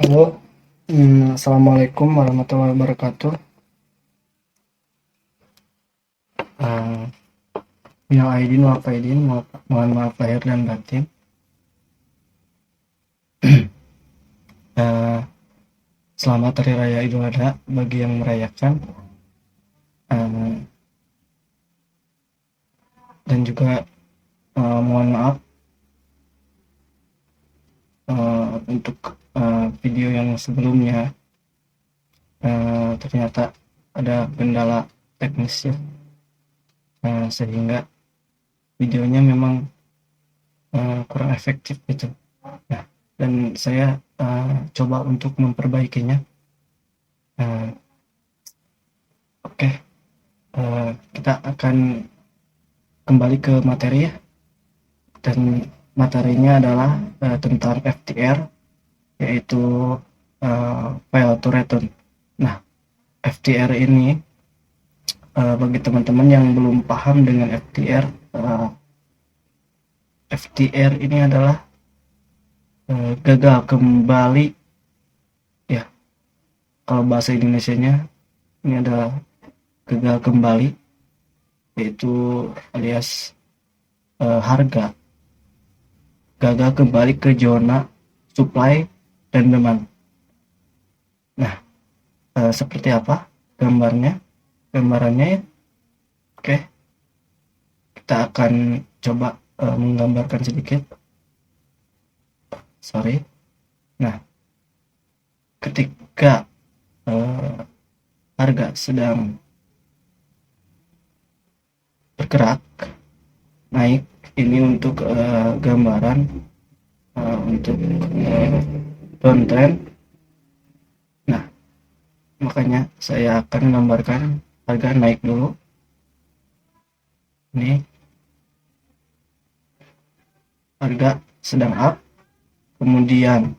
Halo, assalamualaikum warahmatullahi wabarakatuh. Eh, Minal aidin wal faidin, mohon maaf lahir dan batin. Eh, Selamat Hari Raya Idul Adha bagi yang merayakan. Eh, dan juga mohon maaf untuk video yang sebelumnya ternyata ada kendala teknis ya, sehingga videonya memang kurang efektif gitu. Nah, dan saya coba untuk memperbaikinya. Eh, Oke, kita akan kembali ke materi ya, dan materinya adalah tentang FTR, yaitu file to return. Nah, FTR ini bagi teman-teman yang belum paham dengan FTR, FTR ini adalah gagal kembali ya. Kalau bahasa Indonesianya ini adalah gagal kembali, yaitu alias harga gagal kembali ke zona supply dan demand. Nah, seperti apa gambarannya ya? Oke, kita akan coba menggambarkan sedikit. Sorry. Nah, ketika harga sedang bergerak naik, ini untuk gambaran untuk downtrend. Nah, makanya saya akan menggambarkan harga naik dulu. Ini harga sedang up, kemudian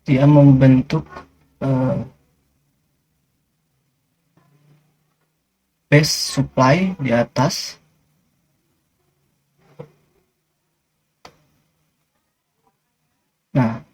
dia membentuk base supply di atas. Nah,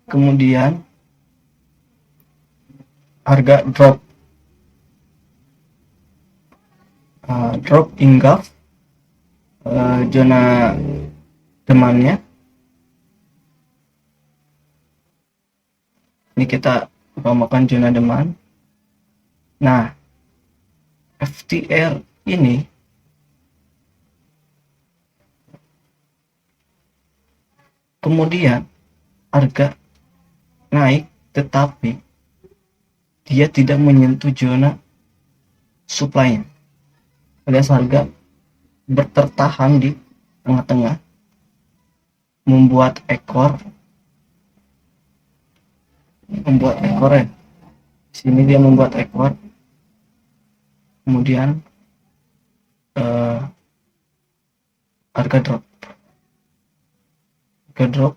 kemudian harga drop hingga zona demandnya. Ini kita umpamakan zona demand. Nah, FTR ini kemudian harga naik, tetapi dia tidak menyentuh zona supply-nya, alias harga bertertahan di tengah-tengah, membuat ekor ya. Sini dia membuat ekor, kemudian harga drop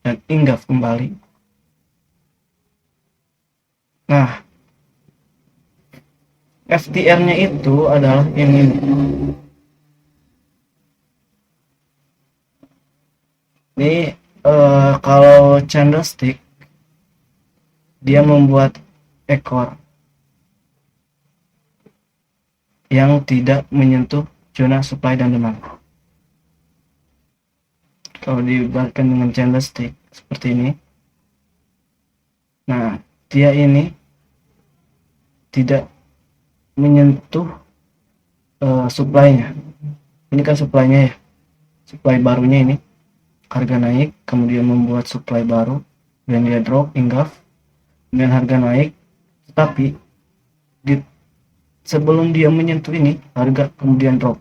dan inggaf kembali. Nah, FTR-nya itu adalah ini. Ini kalau candlestick dia membuat ekor yang tidak menyentuh zona supply dan demand. Kalau diibaratkan dengan candlestick seperti ini, nah dia ini tidak menyentuh supply-nya. Ini kan supply-nya ya, supply barunya ini harga naik, kemudian membuat supply baru, dan dia drop hingga dengan harga naik, tetapi sebelum dia menyentuh ini harga kemudian drop.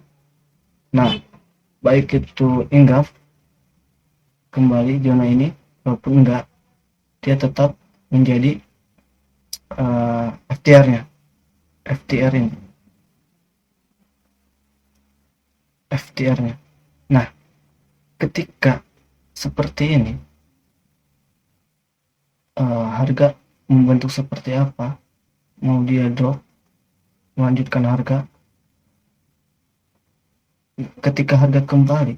Nah, baik itu inggaf kembali zona ini maupun enggak, dia tetap menjadi FTR-nya. Nah, ketika seperti ini, harga membentuk seperti apa? Mau dia drop, melanjutkan harga. Ketika harga kembali,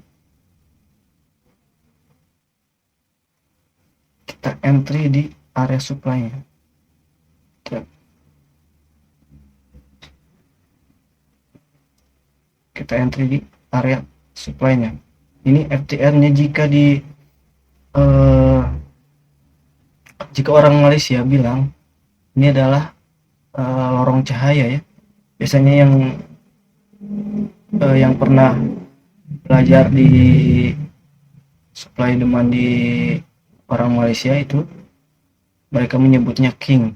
entry di area supply-nya. Kita entry di area supply-nya. Ini FTR-nya jika orang Malaysia bilang ini adalah lorong cahaya ya. Biasanya yang pernah belajar di supply demand di orang Malaysia itu mereka menyebutnya king.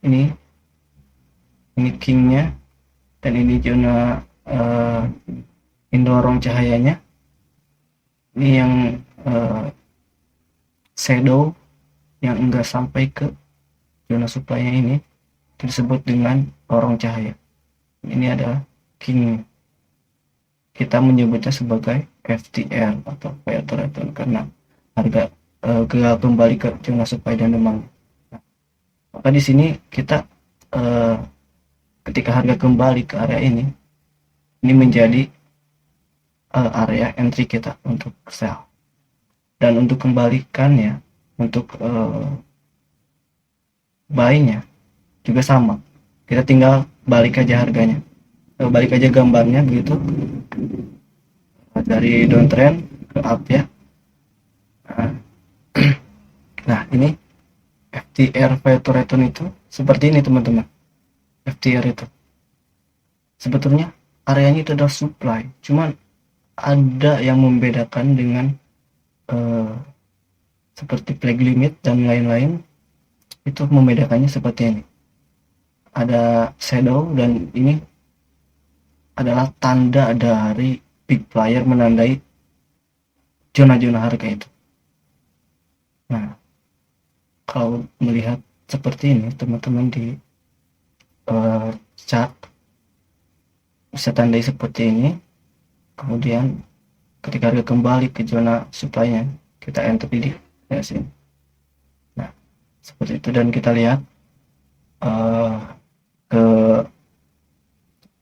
Ini kingnya, dan ini zona ini lorong cahayanya. Ini yang shadow yang enggak sampai ke zona supply-nya ini disebut dengan lorong cahaya. Ini adalah king. Kita menyebutnya sebagai FTR atau Failed Return karena harga gagal kembali ke zona supply dan demand. Maka di sini kita ketika harga kembali ke area ini menjadi area entry kita untuk sell. Dan untuk kembalikannya, untuk buy-nya juga sama. Kita tinggal balik aja harganya, balik aja gambarnya begitu, dari downtrend ke up ya. Nah ini FTR Failed Return itu seperti ini teman-teman. FTR itu sebetulnya areanya itu adalah supply, cuman ada yang membedakan dengan seperti flag limit dan lain-lain. Itu membedakannya seperti ini, ada shadow, dan ini adalah tanda dari big player menandai zona-zona harga itu. Nah kalau melihat seperti ini teman-teman di chart bisa tandai seperti ini. Kemudian ketika harga kembali ke zona supply-nya, kita enter di sini. Nah seperti itu, dan kita lihat ke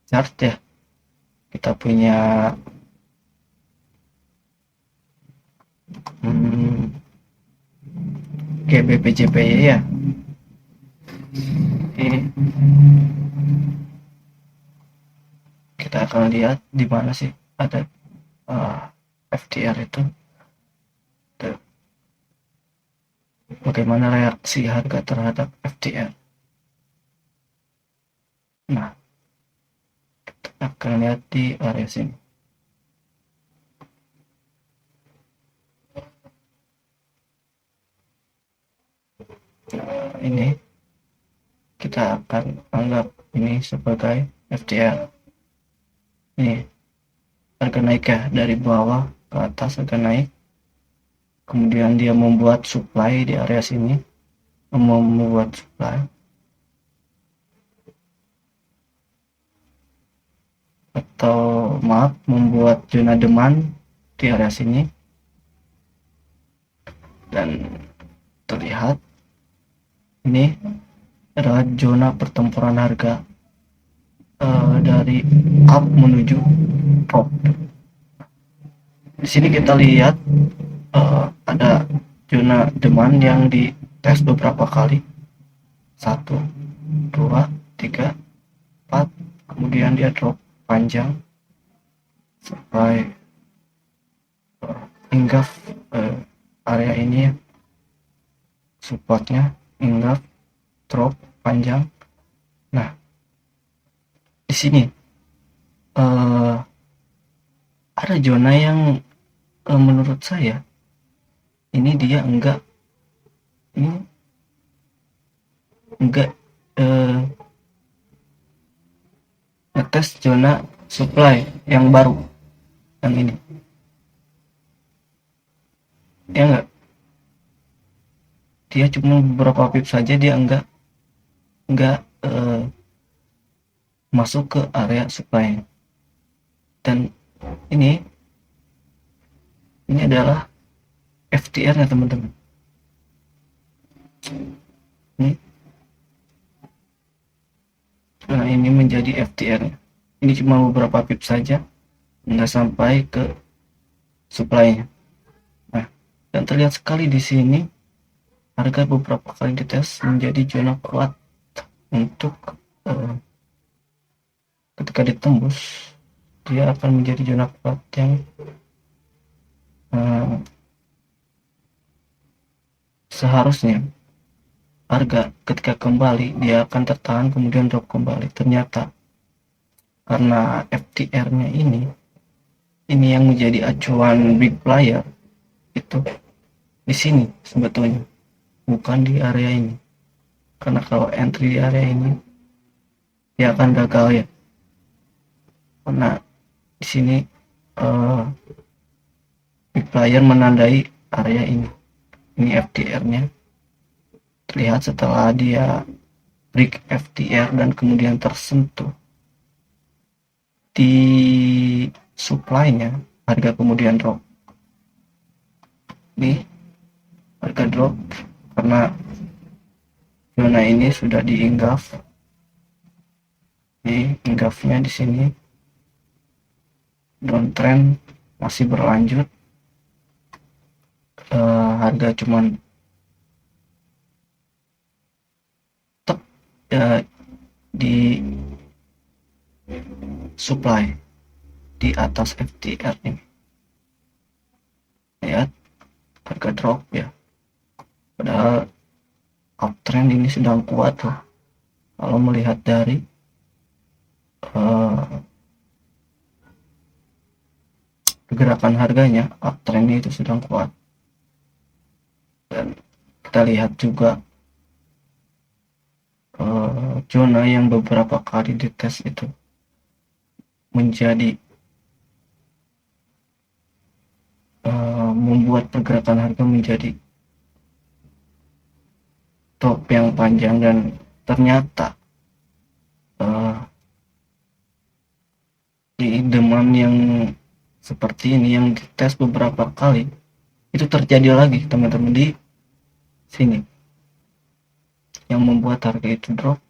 chart ya. Kita punya GBPJPY ya. Ini kita akan lihat di mana sih ada FTR itu, bagaimana reaksi harga terhadap FTR. Nah kita akan lihat di area sini. Ini kita akan anggap ini sebagai FTR. Ini harga naik ya, dari bawah ke atas harga naik, kemudian dia membuat supply di area sini, membuat supply atau membuat zona demand di area sini, dan terlihat ini adalah zona pertempuran harga dari up menuju drop. Di sini kita lihat ada zona demand yang dites beberapa kali, 1, 2, 3, 4, kemudian dia drop panjang sampai hingga area ini ya, supportnya hingga drop panjang. Nah di sini ada zona yang menurut saya ini dia enggak ngetes zona supply yang baru, yang ini ya enggak, dia cuma beberapa pip saja, dia enggak masuk ke area supply. Dan ini adalah FTR nya teman-teman. Nah ini menjadi FTR nya, ini cuma beberapa pip saja, enggak sampai ke supply nya. Nah dan terlihat sekali di sini harga beberapa kali dites menjadi zona kuat untuk ketika ditembus dia akan menjadi zona kuat yang seharusnya harga ketika kembali dia akan tertahan kemudian drop kembali. Ternyata karena FTR-nya ini yang menjadi acuan big player itu di sini sebetulnya, bukan di area ini. Karena kalau entry di area ini dia akan gagal ya. Karena di sini big player menandai area ini. Ini FTR-nya terlihat setelah dia break FTR dan kemudian tersentuh di supply-nya, harga kemudian drop. Nih harga drop karena zona ini sudah di-engulf. Nih engulf-nya di sini, downtrend masih berlanjut. Harga cuman tetap di supply di atas FTR ini. Lihat harga drop ya. Padahal uptrend ini sedang kuat tuh. Kalau melihat dari gerakan harganya, uptrendnya itu sedang kuat. Dan kita lihat juga zona yang beberapa kali dites itu menjadi membuat pergerakan harga menjadi top yang panjang, dan ternyata di demand yang seperti ini yang dites beberapa kali itu terjadi lagi teman-teman di sini, yang membuat harga itu drop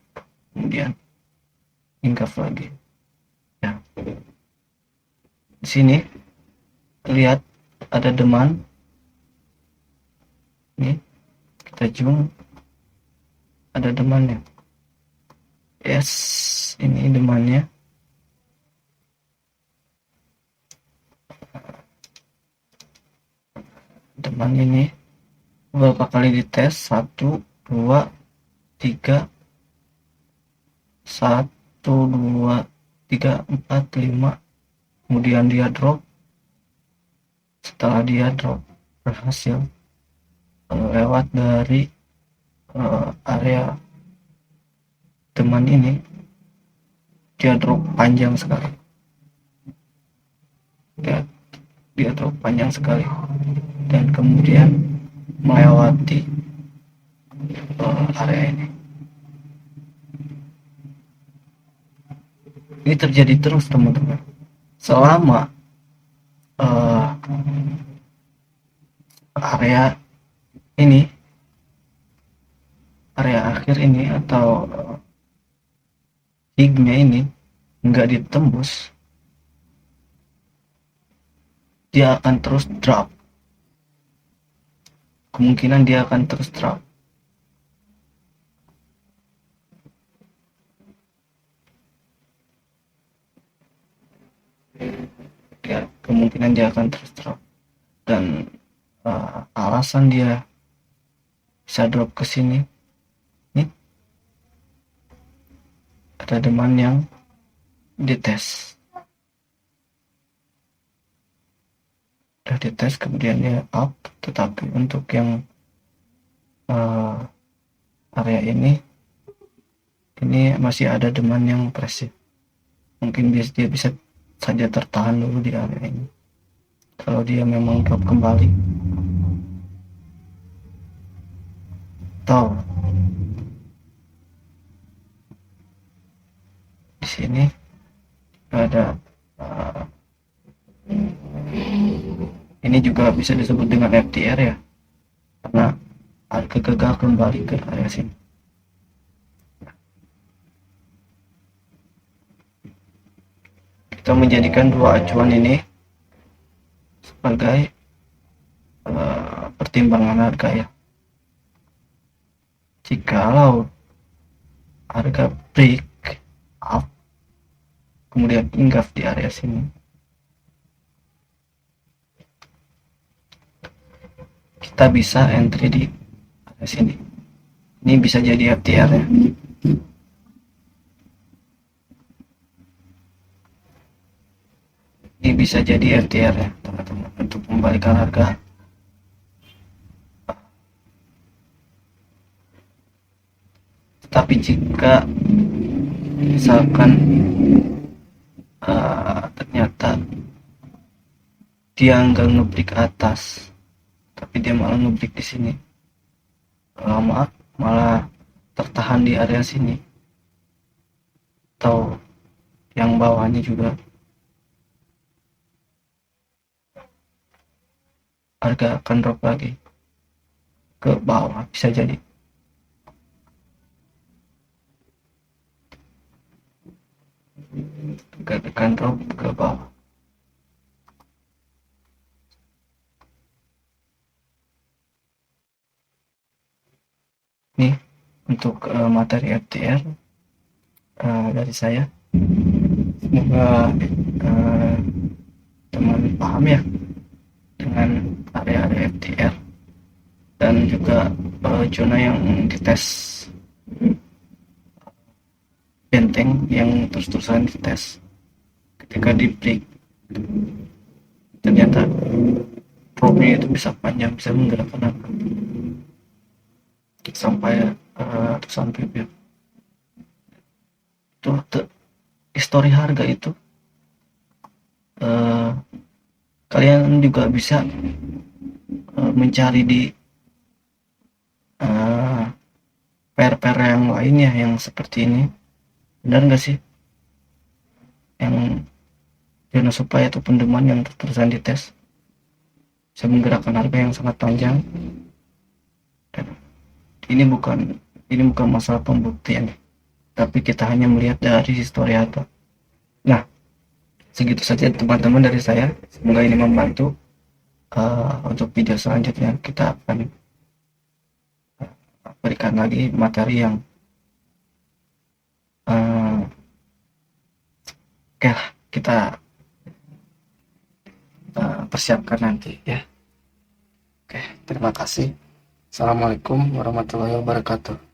kemudian engulf lagi ya. Di sini lihat ada demand nih, kita zoom, ada demandnya. Yes, ini demandnya. Demand ini beberapa kali dites, 1, 2, 3, 1, 2, 3, 4, 5, kemudian dia drop. Setelah dia drop berhasil lewat dari area teman ini, dia drop panjang sekali ya, dia drop panjang sekali dan kemudian melewati area ini. Ini terjadi terus teman-teman selama area ini, area akhir ini atau hignya ini nggak ditembus, dia akan terus drop. Kemungkinan dia akan terus drop. Ya, kemungkinan dia akan terus drop. Dan alasan dia bisa drop ke sini, nih ada demand yang dites. Udah dites kemudian dia up, tetapi untuk yang area ini masih ada demand yang presif. Mungkin dia bisa saja tertahan dulu di area ini. Kalau dia memang drop kembali, atau di sini ada ini juga bisa disebut dengan FTR ya, karena harga gagal kembali ke area sini. Kita menjadikan dua acuan ini sebagai pertimbangan harga ya. Jikalau harga break up kemudian engulf di area sini, kita bisa entry di area sini. Ini bisa jadi FTR ya. Ini bisa jadi FTR ya teman-teman, untuk membalikan harga. Tapi jika misalkan ternyata dia nggak ngebreak atas, tapi dia malah ngebreak di sini, malah tertahan di area sini atau yang bawahnya juga, harga akan drop lagi ke bawah, bisa jadi. Akan drop ke bawah. Nih untuk materi FTR dari saya. Semoga teman paham ya dengan area-area FTR dan juga zona yang dites, benteng yang terus-terusan dites. Ketika di break ternyata dropnya itu bisa panjang, bisa menggerakkan harga sampai ratusan pip. Itu histori harga itu kalian juga bisa mencari di pair-pair yang lainnya yang seperti ini. Benar nggak sih? Yang zona supply atau pendeman yang terus-terusan dites bisa menggerakkan harga yang sangat panjang. Dan ini bukan masalah pembuktian, tapi kita hanya melihat dari histori harga. Nah, segitu saja teman-teman dari saya. Semoga ini membantu. Untuk video selanjutnya kita akan berikan lagi materi yang kita persiapkan nanti ya. Oke, terima kasih. Assalamualaikum warahmatullahi wabarakatuh.